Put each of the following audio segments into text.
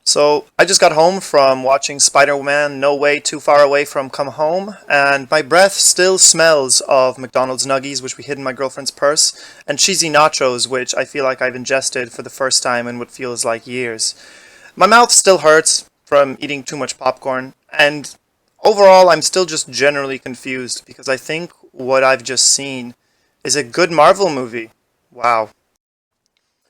So I just got home from watching Spider-Man No Way Too Far Away from Come Home, and my breath still smells of McDonald's Nuggies, which we hid in my girlfriend's purse, and cheesy nachos, which I feel like I've ingested for the first time in what feels like years. My mouth still hurts from eating too much popcorn, and overall I'm still just generally confused because I think what I've just seen is a good Marvel movie. Wow.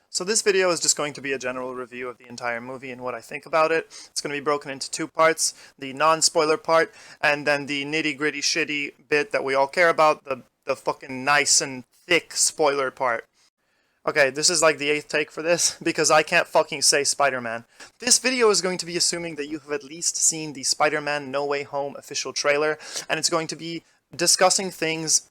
So this video is just going to be a general review of the entire movie and what I think about it. It's going to be broken into two parts, the non-spoiler part, and then the nitty-gritty shitty bit that we all care about, the fucking nice and thick spoiler part. Okay, this is like the 8th take for this, because I can't fucking say Spider-Man. This video is going to be assuming that you have at least seen the Spider-Man No Way Home official trailer, and it's going to be discussing things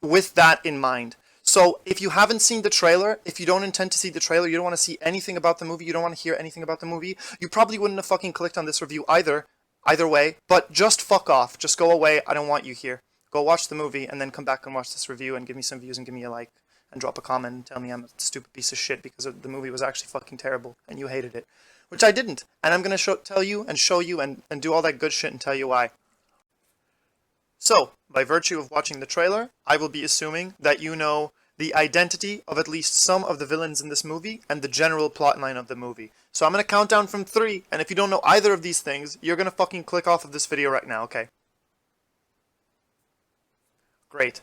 with that in mind. So if you haven't seen the trailer, if you don't intend to see the trailer, you don't want to see anything about the movie, you don't want to hear anything about the movie, you probably wouldn't have fucking clicked on this review either way, but just fuck off. Just go away. I don't want you here. Go watch the movie and then come back and watch this review and give me some views and give me a like and drop a comment and tell me I'm a stupid piece of shit because the movie was actually fucking terrible and you hated it. Which I didn't. And I'm going to tell you and show you and do all that good shit and tell you why. So, by virtue of watching the trailer, I will be assuming that you know the identity of at least some of the villains in this movie and the general plotline of the movie. So I'm going to count down from 3, and if you don't know either of these things, you're going to fucking click off of this video right now, okay? Great.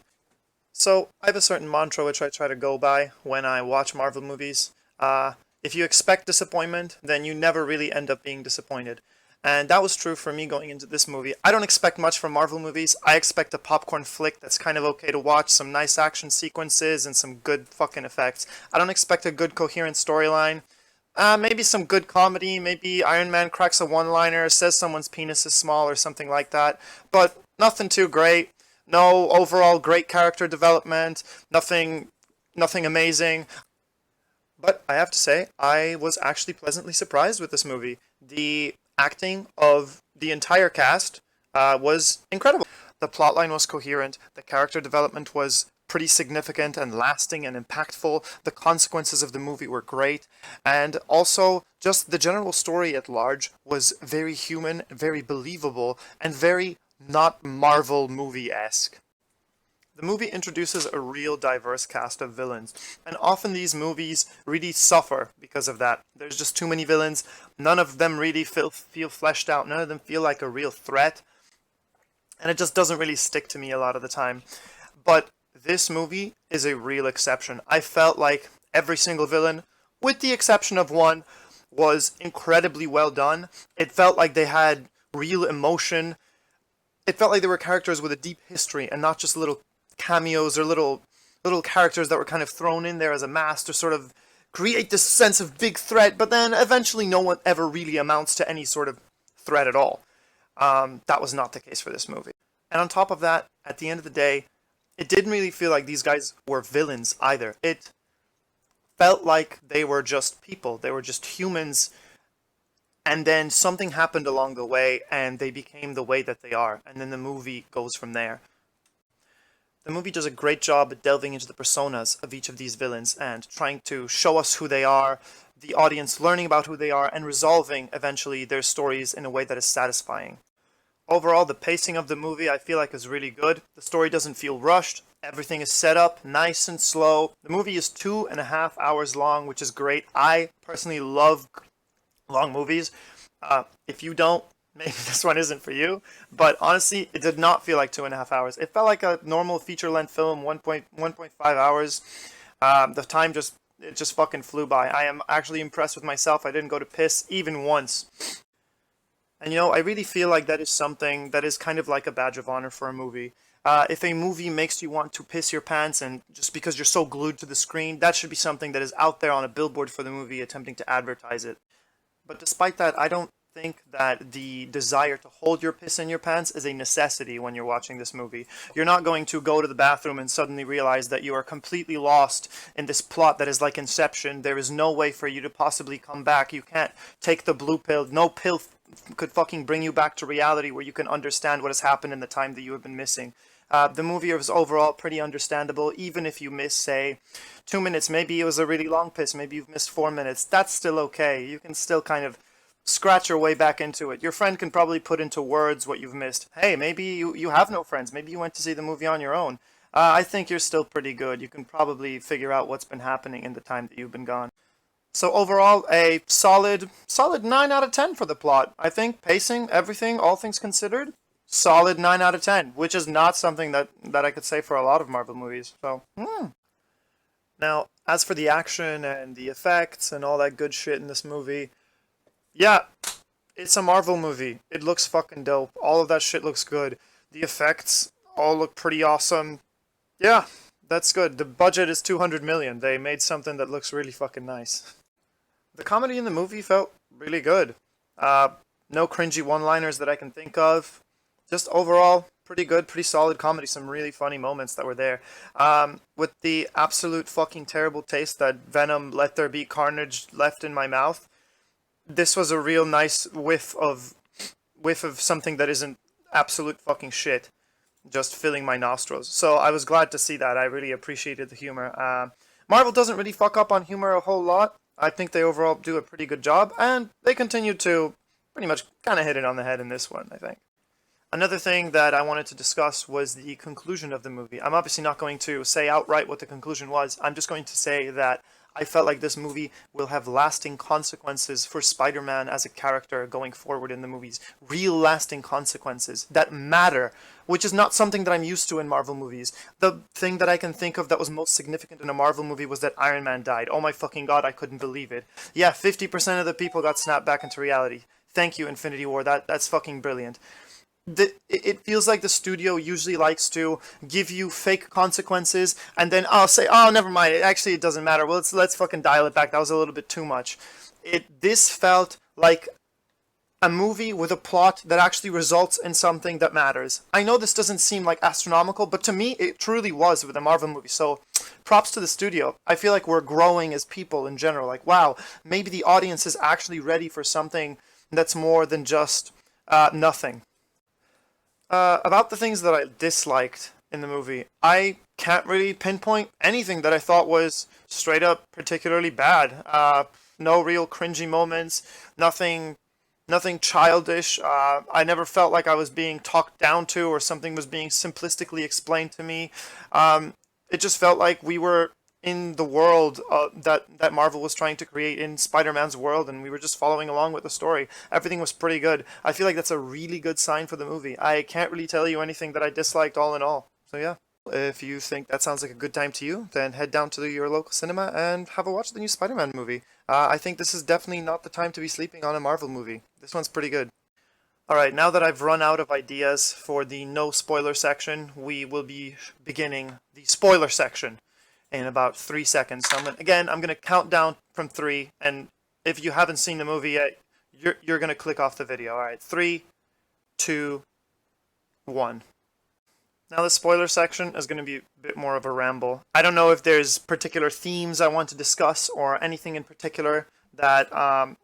So, I have a certain mantra which I try to go by when I watch Marvel movies. If you expect disappointment, then you never really end up being disappointed. And that was true for me going into this movie. I don't expect much from Marvel movies. I expect a popcorn flick that's kind of okay to watch, some nice action sequences, and some good fucking effects. I don't expect a good coherent storyline. Maybe some good comedy, maybe Iron Man cracks a one-liner, says someone's penis is small or something like that. But nothing too great. No overall great character development. Nothing amazing. But I have to say, I was actually pleasantly surprised with this movie. The acting of the entire cast was incredible. The plotline was coherent, the character development was pretty significant and lasting and impactful, the consequences of the movie were great, and also just the general story at large was very human, very believable, and very not Marvel movie-esque. The movie introduces a real diverse cast of villains, and often these movies really suffer because of that. There's just too many villains, none of them really feel fleshed out, none of them feel like a real threat, and it just doesn't really stick to me a lot of the time. But this movie is a real exception. I felt like every single villain, with the exception of one, was incredibly well done. It felt like they had real emotion. It felt like they were characters with a deep history and not just little cameos or little characters that were kind of thrown in there as a mask to sort of create this sense of big threat, but then eventually no one ever really amounts to any sort of threat at all. That was not the case for this movie. And on top of that, at the end of the day, it didn't really feel like these guys were villains either. It felt like they were just people. They were just humans. And then something happened along the way and they became the way that they are. And then the movie goes from there. The movie does a great job at delving into the personas of each of these villains and trying to show us who they are, the audience learning about who they are, and resolving, eventually, their stories in a way that is satisfying. Overall, the pacing of the movie I feel like is really good. The story doesn't feel rushed. Everything is set up nice and slow. The movie is 2.5 hours long, which is great. I personally love long movies. If you don't, maybe this one isn't for you, but honestly, it did not feel like 2.5 hours. It felt like a normal feature-length film, 1.5 hours. The time just fucking flew by. I am actually impressed with myself. I didn't go to piss even once. And you know, I really feel like that is something that is kind of like a badge of honor for a movie. If a movie makes you want to piss your pants and just because you're so glued to the screen, that should be something that is out there on a billboard for the movie attempting to advertise it. But despite that, I don't think that the desire to hold your piss in your pants is a necessity when you're watching this movie. You're not going to go to the bathroom and suddenly realize that you are completely lost in this plot that is like Inception. There is no way for you to possibly come back. You can't take the blue pill. No pill could fucking bring you back to reality where you can understand what has happened in the time that you have been missing. The movie is overall pretty understandable, even if you miss, say, 2 minutes. Maybe it was a really long piss. Maybe you've missed 4 minutes. That's still okay. You can still kind of scratch your way back into it. Your friend can probably put into words what you've missed. Hey, maybe you have no friends. Maybe you went to see the movie on your own. I think you're still pretty good. You can probably figure out what's been happening in the time that you've been gone. So overall, a solid 9 out of 10 for the plot. I think pacing, everything, all things considered, solid 9 out of 10, which is not something that I could say for a lot of Marvel movies. So, Now, as for the action and the effects and all that good shit in this movie, yeah, it's a Marvel movie. It looks fucking dope. All of that shit looks good. The effects all look pretty awesome. Yeah, that's good. The budget is 200 million. They made something that looks really fucking nice. The comedy in the movie felt really good. No cringy one-liners that I can think of. Just overall, pretty good, pretty solid comedy. Some really funny moments that were there. With the absolute fucking terrible taste that Venom Let There Be Carnage left in my mouth, this was a real nice whiff of something that isn't absolute fucking shit, just filling my nostrils. So I was glad to see that. I really appreciated the humor. Marvel doesn't really fuck up on humor a whole lot. I think they overall do a pretty good job, and they continue to pretty much kind of hit it on the head in this one, I think. Another thing that I wanted to discuss was the conclusion of the movie. I'm obviously not going to say outright what the conclusion was. I'm just going to say that I felt like this movie will have lasting consequences for Spider-Man as a character going forward in the movies. Real lasting consequences that matter, which is not something that I'm used to in Marvel movies. The thing that I can think of that was most significant in a Marvel movie was that Iron Man died. Oh my fucking god, I couldn't believe it. Yeah, 50% of the people got snapped back into reality. Thank you, Infinity War. That's fucking brilliant. It feels like the studio usually likes to give you fake consequences and then I'll say, oh, never mind, it doesn't matter. Well, let's fucking dial it back. That was a little bit too much. This felt like a movie with a plot that actually results in something that matters. I know this doesn't seem like astronomical, but to me it truly was with a Marvel movie. So props to the studio. I feel like we're growing as people in general. Like, wow, maybe the audience is actually ready for something that's more than just nothing. About the things that I disliked in the movie, I can't really pinpoint anything that I thought was straight up particularly bad. No real cringy moments, nothing childish. I never felt like I was being talked down to or something was being simplistically explained to me. It just felt like we were in the world that Marvel was trying to create in Spider-Man's world, and we were just following along with the story. Everything was pretty good. I feel like that's a really good sign for the movie. I can't really tell you anything that I disliked all in all. So yeah. If you think that sounds like a good time to you, then head down to your local cinema and have a watch of the new Spider-Man movie. I think this is definitely not the time to be sleeping on a Marvel movie. This one's pretty good. Alright, now that I've run out of ideas for the no spoiler section, we will be beginning the spoiler section in about 3 seconds. So I'm gonna count down from 3, and if you haven't seen the movie yet, you're gonna click off the video. Alright, 3, 2, 1. Now the spoiler section is going to be a bit more of a ramble. I don't know if there's particular themes I want to discuss or anything in particular that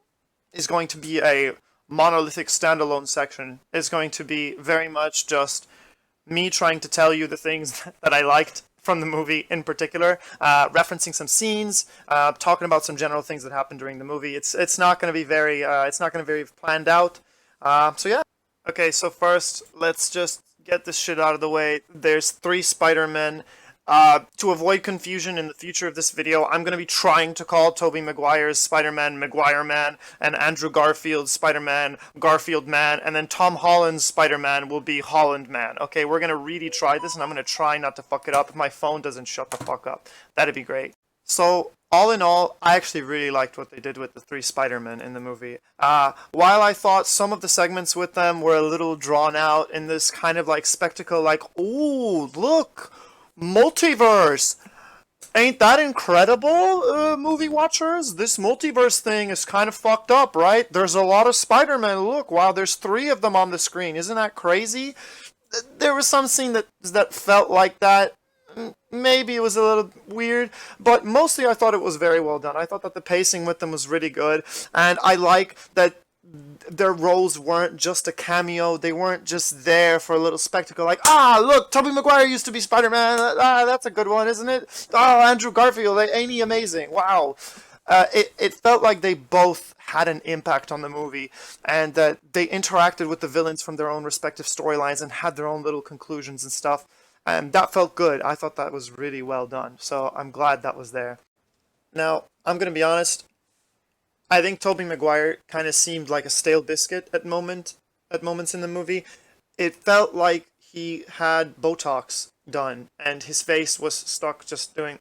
is going to be a monolithic standalone section. It's going to be very much just me trying to tell you the things that I liked from the movie in particular, referencing some scenes, talking about some general things that happened during the movie. It's not going to be very planned out. So yeah. Okay, so first let's just get this shit out of the way. There's 3 Spider-Men. To avoid confusion in the future of this video, I'm going to be trying to call Tobey Maguire's Spider-Man Maguire Man, and Andrew Garfield's Spider-Man Garfield Man, and then Tom Holland's Spider-Man will be Holland Man. Okay, we're going to really try this, and I'm going to try not to fuck it up if my phone doesn't shut the fuck up. That'd be great. So, all in all, I actually really liked what they did with the 3 Spider-Men in the movie. While I thought some of the segments with them were a little drawn out in this kind of like spectacle, like, ooh, look, multiverse! Ain't that incredible, movie watchers? This multiverse thing is kind of fucked up, right? There's a lot of Spider-Men. Look, wow, there's 3 of them on the screen. Isn't that crazy? There was some scene that felt like that. Maybe it was a little weird, but mostly I thought it was very well done. I thought that the pacing with them was really good, and I like that their roles weren't just a cameo. They weren't just there for a little spectacle, like, look, Tobey Maguire used to be Spider-Man. That's a good one, isn't it? Oh, Andrew Garfield, ain't he amazing? Wow. It felt like they both had an impact on the movie, and that they interacted with the villains from their own respective storylines and had their own little conclusions and stuff. And that felt good. I thought that was really well done. So I'm glad that was there. Now, I'm gonna be honest. I think Tobey Maguire kind of seemed like a stale biscuit at moments in the movie. It felt like he had Botox done, and his face was stuck just doing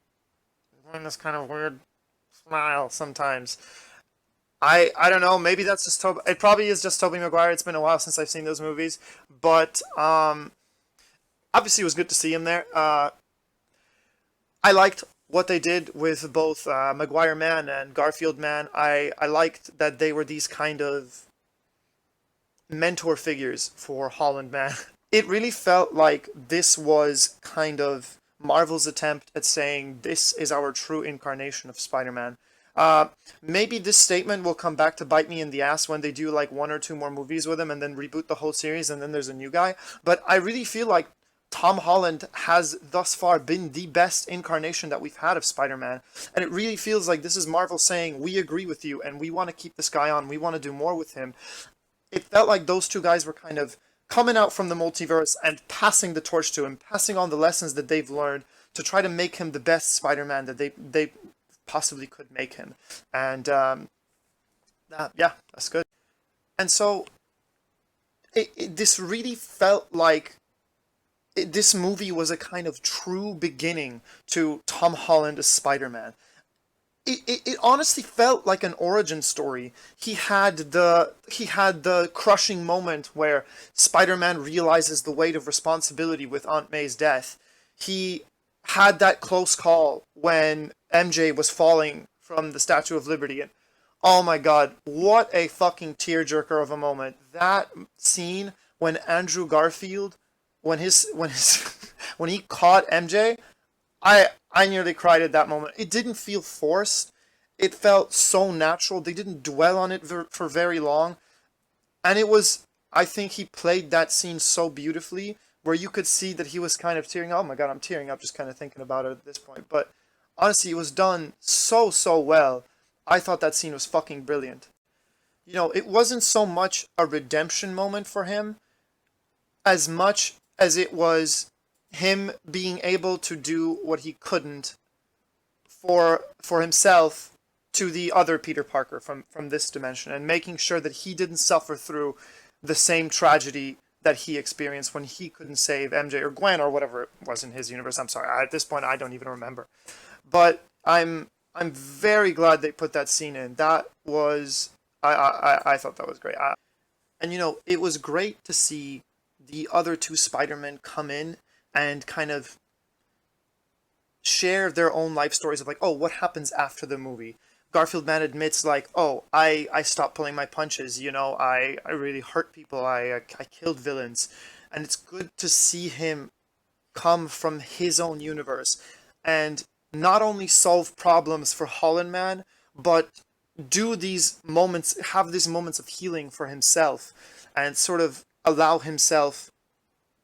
this kind of weird smile sometimes. I don't know. Maybe that's just Toby. It probably is just Tobey Maguire. It's been a while since I've seen those movies, but obviously it was good to see him there. I liked what they did with both Maguire Man and Garfield Man. I liked that they were these kind of mentor figures for Holland Man. It really felt like this was kind of Marvel's attempt at saying this is our true incarnation of Spider-Man. Maybe this statement will come back to bite me in the ass when they do like one or two more movies with him and then reboot the whole series and then there's a new guy. But I really feel like Tom Holland has thus far been the best incarnation that we've had of Spider-Man. And it really feels like this is Marvel saying, we agree with you and we want to keep this guy on. We want to do more with him. It felt like those two guys were kind of coming out from the multiverse and passing the torch to him, passing on the lessons that they've learned to try to make him the best Spider-Man that they possibly could make him. And yeah, that's good. And so this really felt like this movie was a kind of true beginning to Tom Holland as Spider-Man. It honestly felt like an origin story. He had the crushing moment where Spider-Man realizes the weight of responsibility with Aunt May's death. He had that close call when MJ was falling from the Statue of Liberty, and oh my god, what a fucking tearjerker of a moment. That scene when Andrew Garfield, when he caught MJ, I nearly cried at that moment. It didn't feel forced. It felt so natural. They didn't dwell on it for very long. And it was, I think he played that scene so beautifully where you could see that he was kind of tearing. Oh my god, I'm tearing up just kind of thinking about it at this point. But honestly, it was done so, so well. I thought that scene was fucking brilliant. You know, it wasn't so much a redemption moment for him as much as it was him being able to do what he couldn't for himself to the other Peter Parker from this dimension, and making sure that he didn't suffer through the same tragedy that he experienced when he couldn't save MJ or Gwen or whatever it was in his universe. I'm sorry, at this point I don't even remember. But I'm very glad they put that scene in. That was I thought that was great. And you know, it was great to see the other two Spider-Men come in and kind of share their own life stories of like, oh, what happens after the movie? Garfield Man admits like, oh, I stopped pulling my punches, you know, I really hurt people, I killed villains. And it's good to see him come from his own universe and not only solve problems for Holland Man, but have these moments of healing for himself and sort of allow himself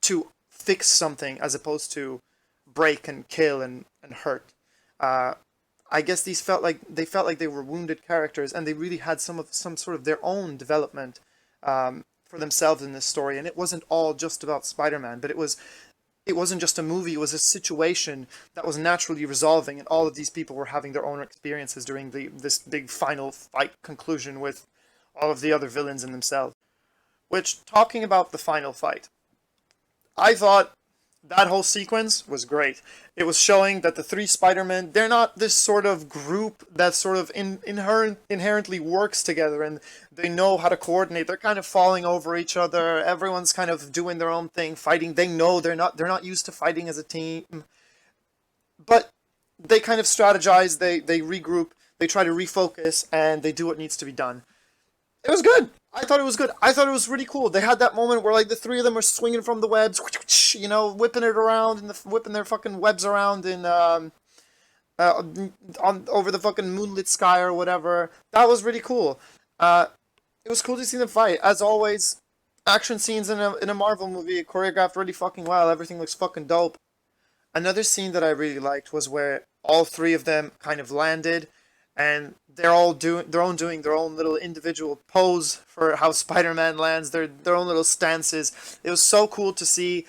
to fix something as opposed to break and kill and hurt. I guess they felt like they were wounded characters, and they really had some sort of their own development for themselves in this story. And it wasn't all just about Spider-Man, but it wasn't just a movie. It was a situation that was naturally resolving, and all of these people were having their own experiences during this big final fight conclusion with all of the other villains in themselves. Which, talking about the final fight, I thought that whole sequence was great. It was showing that the three Spider-Men, they're not this sort of group that sort of inherently works together and they know how to coordinate. They're kind of falling over each other. Everyone's kind of doing their own thing, fighting. They know they're not used to fighting as a team. But they kind of strategize, they regroup, they try to refocus, and they do what needs to be done. It was good. I thought it was good. I thought it was really cool. They had that moment where like the three of them are swinging from the webs, you know, whipping it around and whipping their fucking webs around in on over the fucking moonlit sky or whatever. That was really cool. It was cool to see them fight. As always, action scenes in a Marvel movie choreographed really fucking well. Everything looks fucking dope. Another scene that I really liked was where all three of them kind of landed and they're all doing their own little individual pose for how Spider-Man lands, their own little stances. It was so cool to see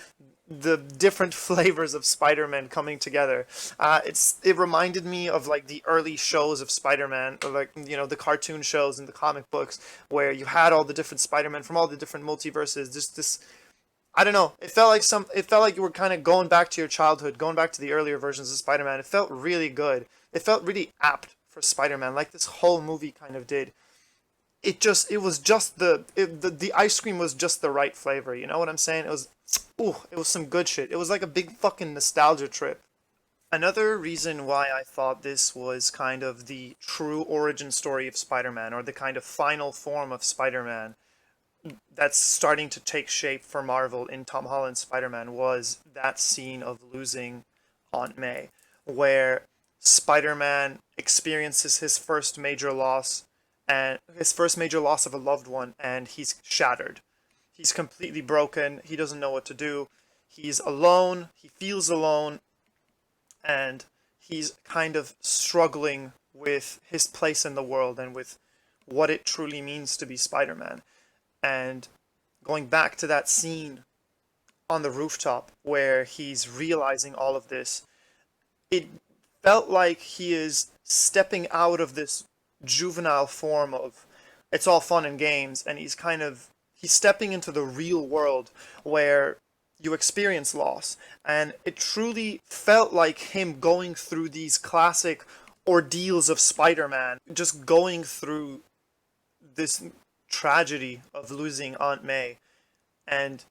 the different flavors of Spider-Man coming together. It reminded me of like the early shows of Spider-Man, or like the cartoon shows and the comic books, where you had all the different Spider-Man from all the different multiverses. Just this, I don't know. It felt like you were kind of going back to your childhood, going back to the earlier versions of Spider-Man. It felt really good. It felt really apt for Spider-Man, like this whole movie kind of did. It was just the ice cream was just the right flavor. You know what I'm saying? It was some good shit. It was like a big fucking nostalgia trip. Another reason why I thought this was kind of the true origin story of Spider-Man, or the kind of final form of Spider-Man that's starting to take shape for Marvel in Tom Holland's Spider-Man, was that scene of losing Aunt May, where Spider-Man experiences his first major loss, and his first major loss of a loved one, and he's shattered. He's completely broken. He doesn't know what to do. He's alone. He feels alone, and he's kind of struggling with his place in the world and with what it truly means to be Spider-Man. And going back to that scene on the rooftop where he's realizing all of this, it felt like he is stepping out of this juvenile form of it's all fun and games, and he's stepping into the real world where you experience loss. And it truly felt like him going through these classic ordeals of Spider-Man, just going through this tragedy of losing Aunt May and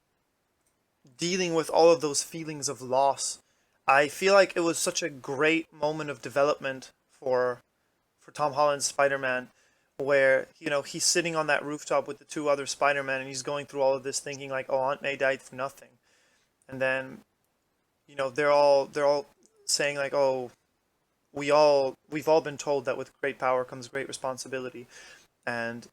dealing with all of those feelings of loss. I feel like it was such a great moment of development for Tom Holland's Spider-Man, where he's sitting on that rooftop with the two other Spider-Men, and he's going through all of this thinking like, oh, Aunt May died for nothing. And then they're all saying like, oh, we've all been told that with great power comes great responsibility. And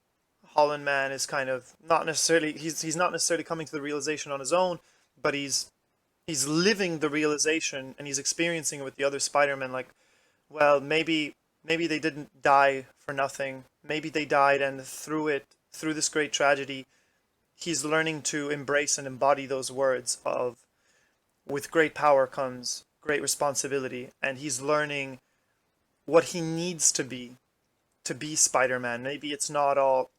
Holland Man is kind of not necessarily he's not necessarily coming to the realization on his own, but he's living the realization, and he's experiencing it with the other Spider-Men. Like, well, maybe they didn't die for nothing. Maybe they died, and through this great tragedy, he's learning to embrace and embody those words of, with great power comes great responsibility, and he's learning what he needs to be Spider-Man. Maybe it's not all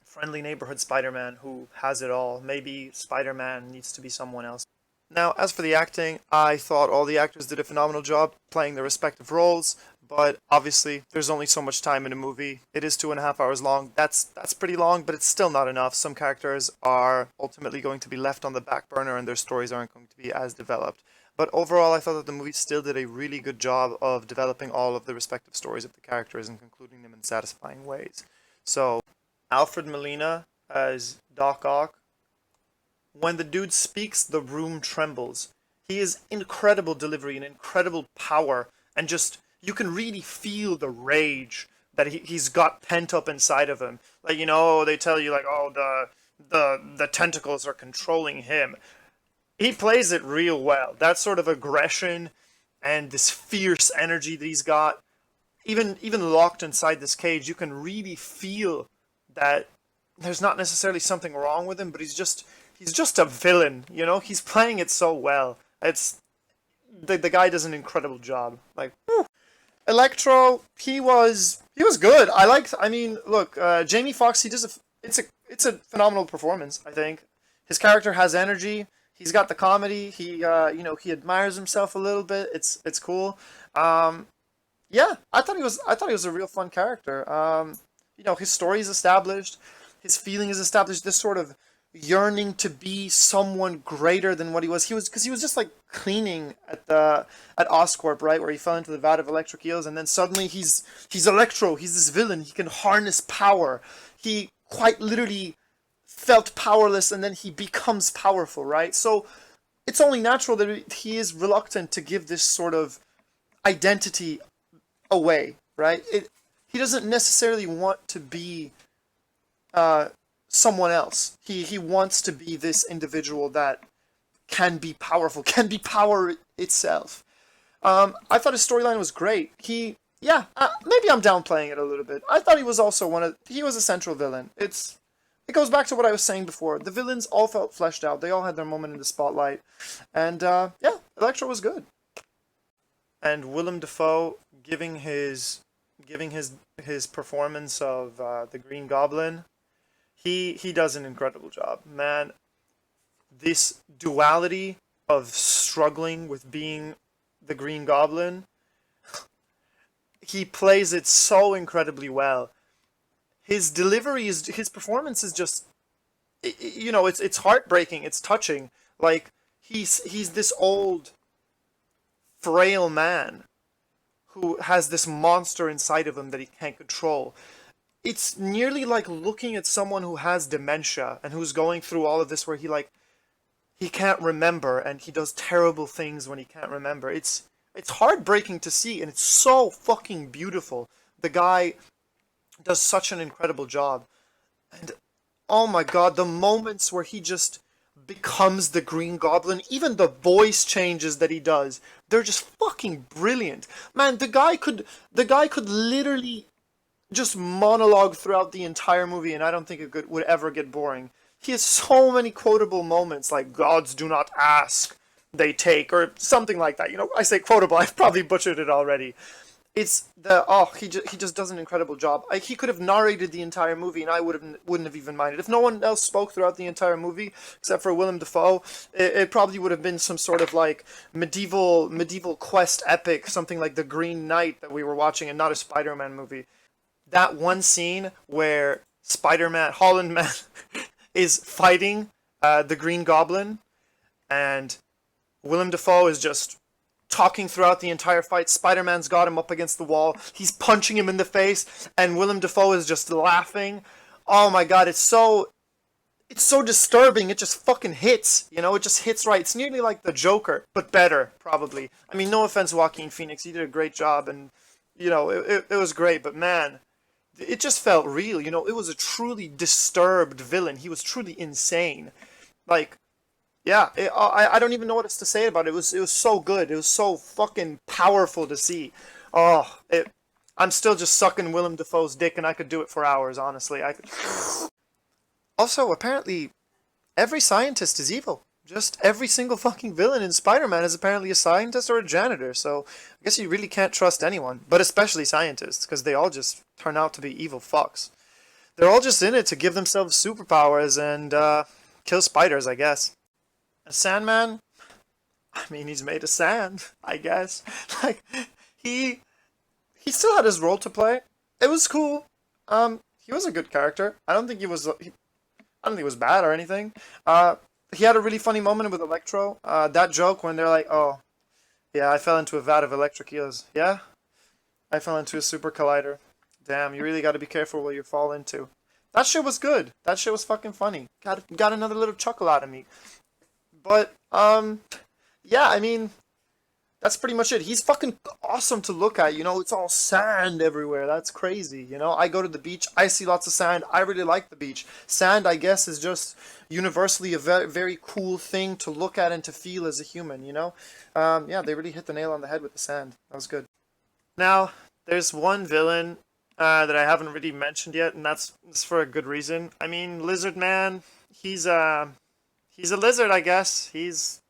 friendly neighborhood Spider-Man who has it all. Maybe Spider-Man needs to be someone else. Now, as for the acting, I thought all the actors did a phenomenal job playing their respective roles, but obviously there's only so much time in a movie. It is 2.5 hours long. That's pretty long, but it's still not enough. Some characters are ultimately going to be left on the back burner, and their stories aren't going to be as developed. But overall, I thought that the movie still did a really good job of developing all of the respective stories of the characters and concluding them in satisfying ways. So, Alfred Molina as Doc Ock. When the dude speaks, the room trembles. He has incredible delivery and incredible power, and just, you can really feel the rage that he's got pent up inside of him. Like, they tell you like, oh, the tentacles are controlling him. He plays it real well. That sort of aggression and this fierce energy that he's got, even locked inside this cage, you can really feel that there's not necessarily something wrong with him, but he's just a villain, He's playing it so well. It's the guy does an incredible job. Like, whew. Electro, he was good. Look, Jamie Foxx, it's a phenomenal performance, I think. His character has energy. He's got the comedy. He admires himself a little bit. It's cool. Yeah, I thought he was a real fun character. His story is established. His feeling is established. This sort of yearning to be someone greater than what he was. Because he was just like cleaning at Oscorp, right, where he fell into the vat of electric eels, and then suddenly he's Electro. He's this villain. He can harness power. He quite literally felt powerless, and then he becomes powerful, right? So it's only natural that he is reluctant to give this sort of identity away, right? He doesn't necessarily want to be someone else. He wants to be this individual that can be powerful, can be power itself. I thought his storyline was great. Yeah, maybe I'm downplaying it a little bit. I thought he was also he was a central villain. It goes back to what I was saying before. The villains all felt fleshed out. They all had their moment in the spotlight. And, yeah, Electro was good. And Willem Dafoe giving his performance of the Green Goblin, he does an incredible job. Man, this duality of struggling with being the Green Goblin, he plays it so incredibly well. His performance is just, it's heartbreaking, it's touching. Like, he's this old, frail man who has this monster inside of him that he can't control. It's nearly like looking at someone who has dementia and who's going through all of this where he can't remember and he does terrible things when he can't remember. It's heartbreaking to see, and it's so fucking beautiful. The guy does such an incredible job. And oh my god, the moments where he just becomes the Green Goblin, even the voice changes that he does, they're just fucking brilliant. Man, the guy could literally just monologue throughout the entire movie, and I don't think would ever get boring. He has so many quotable moments, like "gods do not ask, they take," or something like that. I say quotable. I've probably butchered it already. He just does an incredible job. He could have narrated the entire movie, and I wouldn't have even minded. If no one else spoke throughout the entire movie except for Willem Dafoe, it probably would have been some sort of like medieval quest epic, something like The Green Knight that we were watching, and not a Spider-Man movie. That one scene where Spider-Man, Holland Man, is fighting the Green Goblin, and Willem Dafoe is just talking throughout the entire fight. Spider-Man's got him up against the wall. He's punching him in the face, and Willem Dafoe is just laughing. Oh my god, it's so disturbing. It just fucking hits. It just hits right. It's nearly like the Joker, but better, probably. I mean, no offense, Joaquin Phoenix. He did a great job, and it was great. But man, it just felt real. It was a truly disturbed villain. He was truly insane. Like, yeah, I don't even know what else to say about it. It was so good. It was so fucking powerful to see. I'm still just sucking Willem Dafoe's dick, and I could do it for hours. Honestly, I could. Also, apparently, every scientist is evil. Just every single fucking villain in Spider-Man is apparently a scientist or a janitor. So I guess you really can't trust anyone, but especially scientists, because they all just turn out to be evil fucks. They're all just in it to give themselves superpowers and kill spiders, I guess. Sandman, I mean, he's made of sand, I guess. Like, he still had his role to play. It was cool. He was a good character. I don't think I don't think he was bad or anything. He had a really funny moment with Electro. That joke when they're like, "Oh, yeah, I fell into a vat of electric eels." Yeah, I fell into a super collider. Damn, you really got to be careful what you fall into. That shit was good. That shit was fucking funny. Got another little chuckle out of me. But, yeah, I mean, that's pretty much it. He's fucking awesome to look at, it's all sand everywhere. That's crazy, I go to the beach, I see lots of sand. I really like the beach. Sand, I guess, is just universally a very, very cool thing to look at and to feel as a human, Yeah, they really hit the nail on the head with the sand. That was good. Now, there's one villain that I haven't really mentioned yet, and that's for a good reason. I mean, Lizard Man, he's a lizard, I guess. He's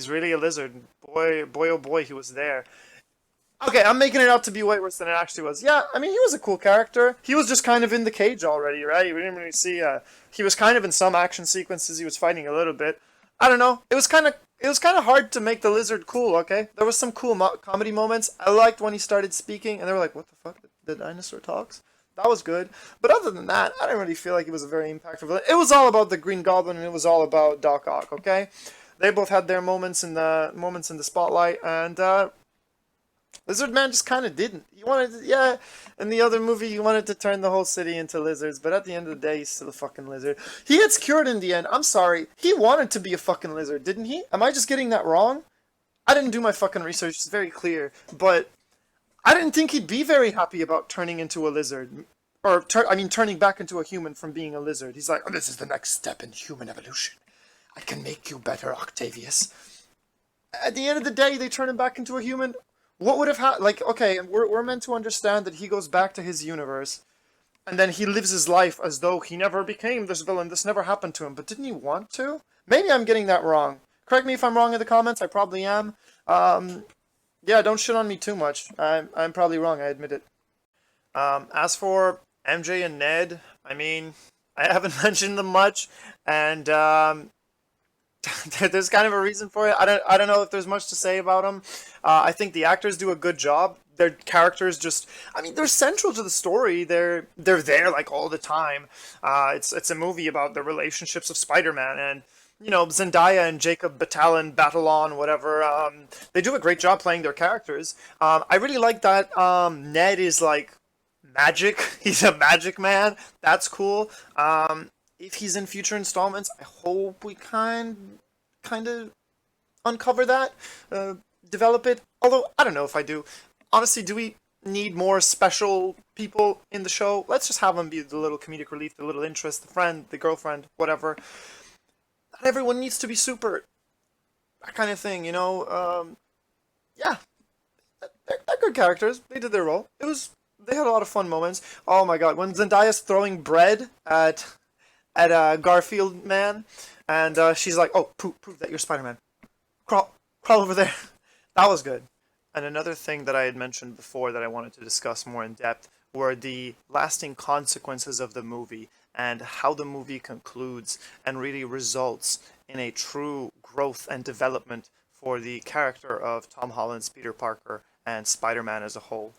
really a lizard. Boy, oh boy, he was there. Okay, I'm making it out to be way worse than it actually was. Yeah, I mean, he was a cool character. He was just kind of in the cage already, right? We didn't really see. He was kind of in some action sequences. He was fighting a little bit. I don't know. It was kind of hard to make the lizard cool. Okay, there was some cool comedy moments. I liked when he started speaking, and they were like, "What the fuck? The dinosaur talks." That was good. But other than that, I didn't really feel like it was a very impactful villain. It was all about the Green Goblin, and it was all about Doc Ock, okay? They both had their moments in the spotlight, and Lizard Man just kind of didn't. He wanted to, yeah, in the other movie, he wanted to turn the whole city into lizards, but at the end of the day, he's still a fucking lizard. He gets cured in the end. I'm sorry. He wanted to be a fucking lizard, didn't he? Am I just getting that wrong? I didn't do my fucking research. It's very clear, but I didn't think he'd be very happy about turning into a lizard. Or, turning back into a human from being a lizard. He's like, "Oh, this is the next step in human evolution. I can make you better, Octavius." At the end of the day, they turn him back into a human. What would have happened? Like, okay, we're meant to understand that he goes back to his universe, and then he lives his life as though he never became this villain. This never happened to him. But didn't he want to? Maybe I'm getting that wrong. Correct me if I'm wrong in the comments. I probably am. Um, yeah, don't shit on me too much. I'm probably wrong. I admit it. As for MJ and Ned, I mean, I haven't mentioned them much, and there's kind of a reason for it. I don't know if there's much to say about them. I think the actors do a good job. Their characters just, I mean, they're central to the story. They're there like all the time. It's a movie about the relationships of Spider-Man, and Zendaya and Jacob Batalon, whatever. They do a great job playing their characters. I really like that Ned is like magic. He's a magic man. That's cool. If he's in future installments, I hope we kind of uncover that, develop it. Although I don't know if I do. Honestly, do we need more special people in the show? Let's just have them be the little comedic relief, the little interest, the friend, the girlfriend, whatever. Not everyone needs to be super. That kind of thing, yeah, they're good characters. They did their role. They had a lot of fun moments. Oh my god, when Zendaya's throwing bread at Garfield man, and she's like, "Oh, prove that you're Spider-Man. Crawl over there." That was good. And another thing that I had mentioned before that I wanted to discuss more in depth were the lasting consequences of the movie and how the movie concludes and really results in a true growth and development for the character of Tom Holland's Peter Parker and Spider-Man as a whole.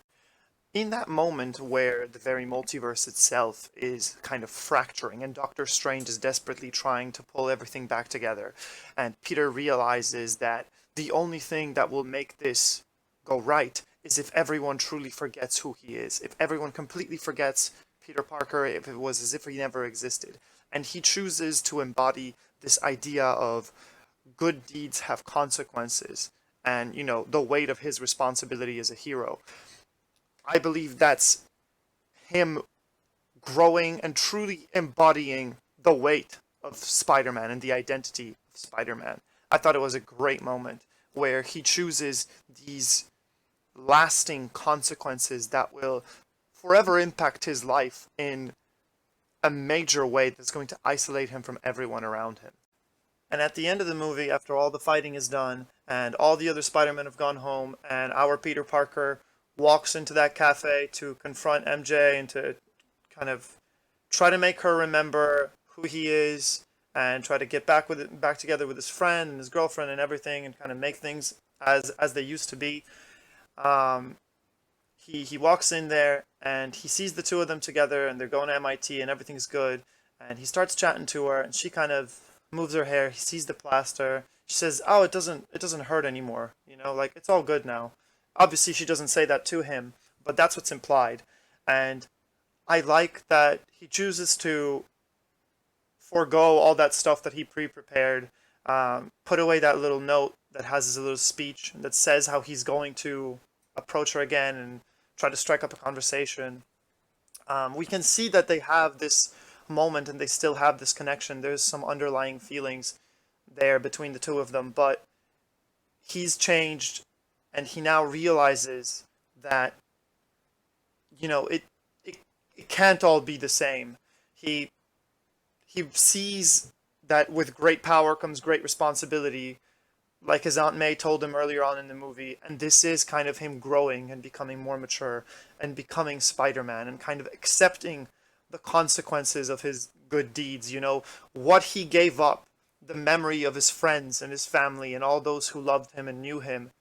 In that moment where the very multiverse itself is kind of fracturing and Doctor Strange is desperately trying to pull everything back together, and Peter realizes that the only thing that will make this go right is if everyone truly forgets who he is, if everyone completely forgets Peter Parker, if it was as if he never existed. And he chooses to embody this idea of good deeds have consequences and, the weight of his responsibility as a hero. I believe that's him growing and truly embodying the weight of Spider-Man and the identity of Spider-Man. I thought it was a great moment where he chooses these lasting consequences that will forever impact his life in a major way that's going to isolate him from everyone around him. And at the end of the movie, after all the fighting is done, and all the other Spider-Men have gone home, and our Peter Parker walks into that cafe to confront MJ and to kind of try to make her remember who he is and try to get back together with his friend and his girlfriend and everything and kind of make things as they used to be. Um, he walks in there and he sees the two of them together and they're going to MIT and everything's good. And he starts chatting to her and she kind of moves her hair. He sees the plaster. She says, "Oh, it doesn't hurt anymore. Like it's all good now." Obviously, she doesn't say that to him, but that's what's implied. And I like that he chooses to forego all that stuff that he pre-prepared, put away that little note that has his little speech that says how he's going to approach her again and try to strike up a conversation. We can see that they have this moment and they still have this connection. There's some underlying feelings there between the two of them, but he's changed and he now realizes that it can't all be the same. He sees that with great power comes great responsibility, like his Aunt May told him earlier on in the movie, and this is kind of him growing and becoming more mature and becoming Spider-Man and kind of accepting the consequences of his good deeds, what he gave up, the memory of his friends and his family and all those who loved him and knew him.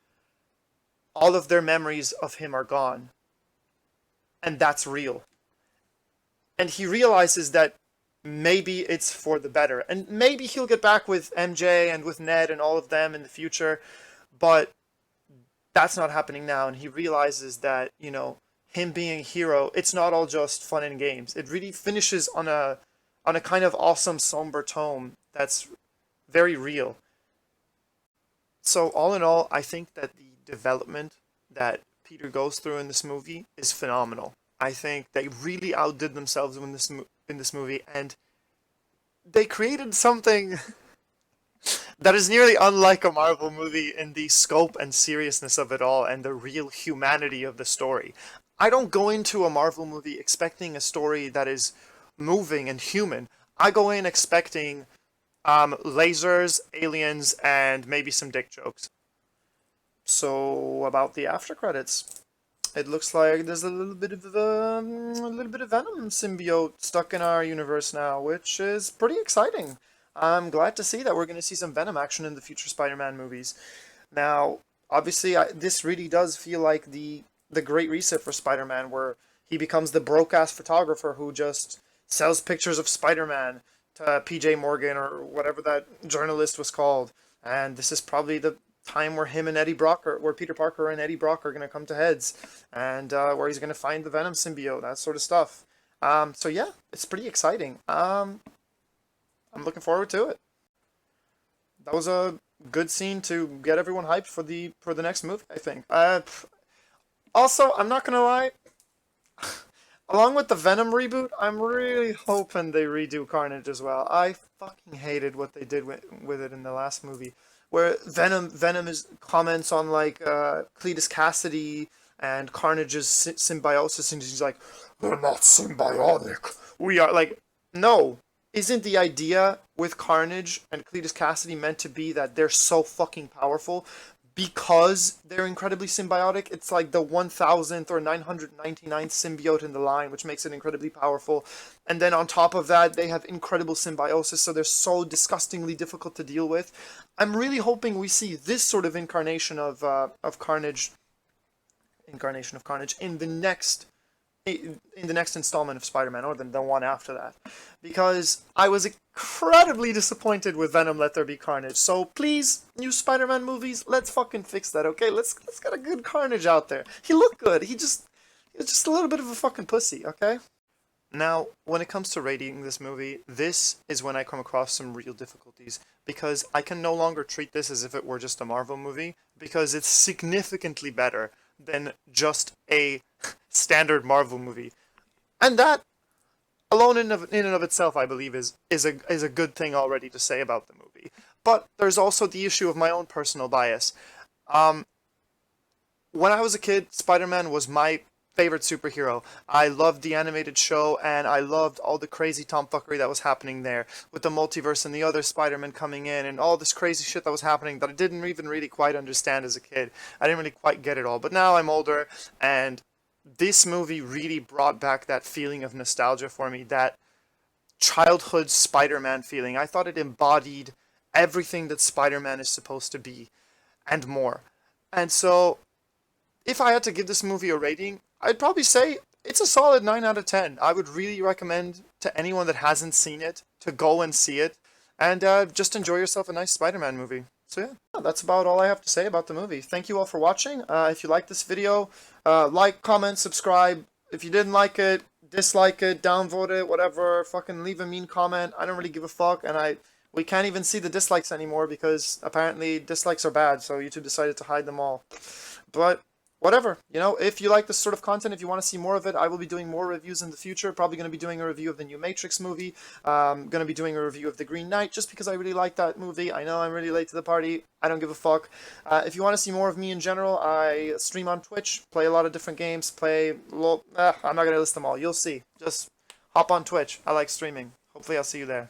All of their memories of him are gone. And that's real. And he realizes that maybe it's for the better. And maybe he'll get back with MJ and with Ned and all of them in the future. But that's not happening now. And he realizes that, him being a hero, it's not all just fun and games. It really finishes on a kind of awesome, somber tone that's very real. So all in all, I think that the development that Peter goes through in this movie is phenomenal. I think they really outdid themselves in this movie, and they created something that is nearly unlike a Marvel movie in the scope and seriousness of it all and the real humanity of the story. I don't go into a Marvel movie expecting a story that is moving and human. I go in expecting lasers, aliens, and maybe some dick jokes. So about the after credits, it looks like there's a little bit of Venom symbiote stuck in our universe now, which is pretty exciting. I'm glad to see that we're going to see some Venom action in the future Spider-Man movies. Now, obviously, this really does feel like the Great Reset for Spider-Man, where he becomes the broke-ass photographer who just sells pictures of Spider-Man to PJ Morgan or whatever that journalist was called. And this is probably the time where him and Eddie Brock, where Peter Parker and Eddie Brock are going to come to heads, and where he's going to find the Venom symbiote, that sort of stuff. So yeah, it's pretty exciting. I'm looking forward to it. That was a good scene to get everyone hyped for the next movie, I think. Also, I'm not gonna lie. Along with the Venom reboot, I'm really hoping they redo Carnage as well. I fucking hated what they did with it in the last movie, where Venom is comments on like Cletus Cassidy and Carnage's symbiosis, and he's like, "They're not symbiotic. We are like, no." Isn't the idea with Carnage and Cletus Cassidy meant to be that they're so fucking powerful because they're incredibly symbiotic? It's like the 1000th or 999th symbiote in the line, which makes it incredibly powerful. And then on top of that, they have incredible symbiosis, so they're so disgustingly difficult to deal with. I'm really hoping we see this sort of Carnage, incarnation of Carnage in the next installment of Spider-Man, or the one after that, because I was incredibly disappointed with Venom Let There Be Carnage. So please, new Spider-Man movies, let's fucking fix that, okay? Let's get a good Carnage out there. He looked good. He was just a little bit of a fucking pussy, okay? Now, when it comes to rating this movie, this is when I come across some real difficulties, because I can no longer treat this as if it were just a Marvel movie, because it's significantly better than just a standard Marvel movie. And that alone in and of itself, I believe, is a good thing already to say about the movie. But there's also the issue of my own personal bias. Um, when I was a kid, Spider-Man was my favorite superhero. I loved the animated show, and I loved all the crazy tomfuckery that was happening there, with the multiverse and the other Spider-Man coming in, and all this crazy shit that was happening that I didn't even really quite understand as a kid. I didn't really quite get it all. But now I'm older, and this movie really brought back that feeling of nostalgia for me, that childhood Spider-Man feeling. I thought it embodied everything that Spider-Man is supposed to be, and more. And so, if I had to give this movie a rating, I'd probably say it's a solid 9 out of 10. I would really recommend to anyone that hasn't seen it to go and see it, and just enjoy yourself a nice Spider-Man movie. So yeah, that's about all I have to say about the movie. Thank you all for watching. If you liked this video, like, comment, subscribe. If you didn't like it, dislike it, downvote it, whatever. Fucking leave a mean comment. I don't really give a fuck, and we can't even see the dislikes anymore because apparently dislikes are bad, so YouTube decided to hide them all. But whatever, if you like this sort of content, if you want to see more of it, I will be doing more reviews in the future. Probably going to be doing a review of the new Matrix movie. Going to be doing a review of The Green Knight, just because I really like that movie. I know I'm really late to the party. I don't give a fuck. If you want to see more of me in general, I stream on Twitch, play a lot of different games, I'm not going to list them all. You'll see. Just hop on Twitch. I like streaming. Hopefully I'll see you there.